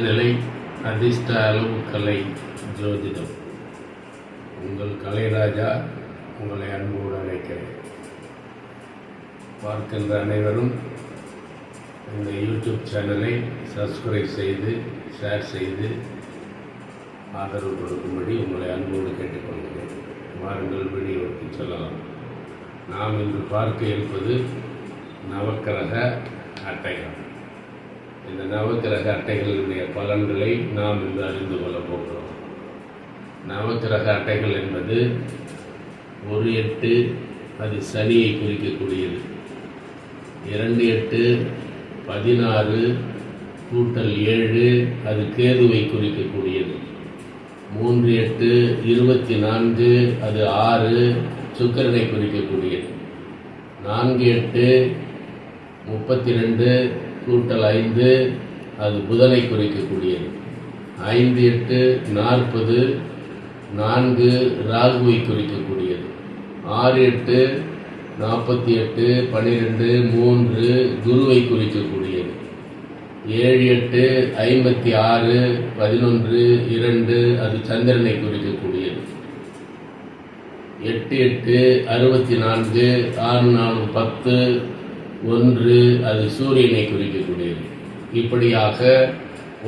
நிலை அதிர்ஷ்ட அளவு கலை ஜோதிடம். உங்கள் கலைராஜா உங்களை அன்போடு அழைக்கிறேன். பார்க்கின்ற அனைவரும் இந்த யூடியூப் சேனலை சப்ஸ்கிரைப் செய்து ஷேர் செய்து ஆதரவு கொடுக்கும்படி உங்களை அன்போடு கேட்டுக்கொள்கிறேன். வாருங்கள் வீடியோவுக்கு செல்லலாம். நாம் இன்று பார்க்க இருப்பது நவக்கிரக அட்டைகள். இந்த நவக்கிரக அட்டைகளுடைய பலன்களை நாம் இன்று அறிந்து கொள்ளப் போகிறோம். நவக்கிரக அட்டைகள் என்பது 1/8 அது சனியை குறிக்கக்கூடியது. 2/8 16 கூட்டல் 7 அது கேதுவை குறிக்கக்கூடியது. 3/8 24 அது 6 சுக்கிரனை குறிக்கக்கூடியது. 4/8 32 கூட்டல் 5 அது புதனை குறிக்கக்கூடியது. 5/8 40 4 ராகுவை குறிக்கக்கூடியது. 6/8 48 12 3 குருவை குறிக்கக்கூடியது. 7/8 56 11 2 அது சந்திரனை குறிக்கக்கூடியது. 8/8 64 6 4 10 1 அது சூரியனை குறிக்கக்கூடியது. இப்படியாக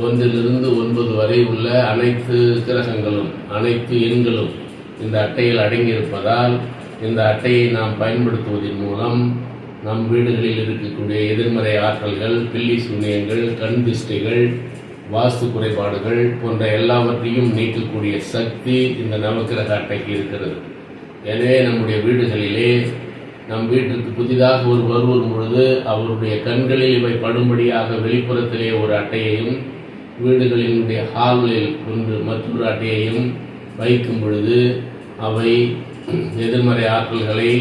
1லிருந்து 9 வரை உள்ள அனைத்து கிரகங்களும் அனைத்து எண்களும் இந்த அட்டையில் அடங்கியிருப்பதால் இந்த அட்டையை நாம் பயன்படுத்துவதன் மூலம் நம் வீடுகளில் இருக்கக்கூடிய எதிர்மறை ஆற்றல்கள், பில்லி சூனியங்கள், கண் திஷ்டைகள், வாஸ்து குறைபாடுகள் போன்ற எல்லாவற்றையும் நீக்கக்கூடிய சக்தி இந்த நவக்கிரக அட்டைக்கு இருக்கிறது. எனவே நம்முடைய வீடுகளிலே நம் வீட்டிற்கு புதிதாக வருவரும் பொழுது அவருடைய கண்களில் இவை படும்படியாக வெளிப்புறத்திலே ஒரு அட்டையையும் வீடுகளினுடைய ஹாலில் மற்றொரு அட்டையையும் வைக்கும் பொழுது அவை எதிர்மறை ஆற்றல்களை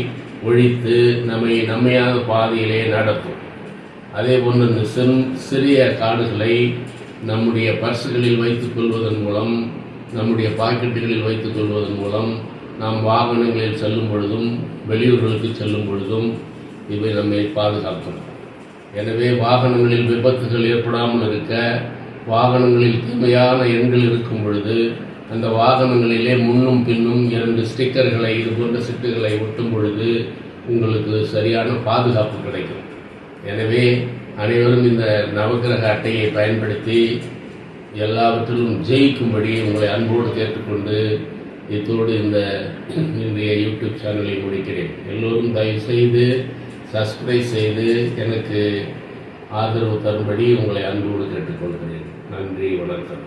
ஒழித்து நம்மையான பாதையிலே நடத்தும். அதே போன்று இந்த சிறிய கார்டுகளை நம்முடைய பர்சுகளில் வைத்துக் கொள்வதன் மூலம், நம்முடைய பாக்கெட்டுகளில் வைத்துக் கொள்வதன் மூலம் நாம் வாகனங்களில் செல்லும் பொழுதும் வெளியூர்களுக்கு செல்லும் பொழுதும் இவை நம்மை பாதுகாக்கும். எனவே வாகனங்களில் விபத்துகள் ஏற்படாமல் இருக்க, வாகனங்களில் தீமையான எண்கள் இருக்கும் பொழுது அந்த வாகனங்களிலே முன்னும் பின்னும் 2 ஸ்டிக்கர்களை இது போன்ற சிட்டுகளை ஒட்டும் பொழுது உங்களுக்கு சரியான பாதுகாப்பு கிடைக்கும். எனவே அனைவரும் இந்த நவக்கிரக அட்டையை பயன்படுத்தி எல்லாவற்றிலும் ஜெயிக்கும்படி உங்களை அன்போடு கேட்டுக்கொண்டு இதோடு இன்றைய யூடியூப் சேனலை முடிக்கிறேன். எல்லோரும் தயவு செய்து சப்ஸ்கிரைப் செய்து எனக்கு ஆதரவு தரும்படி உங்களை அன்போடு கேட்டுக்கொள்கிறேன். நன்றி, வணக்கம்.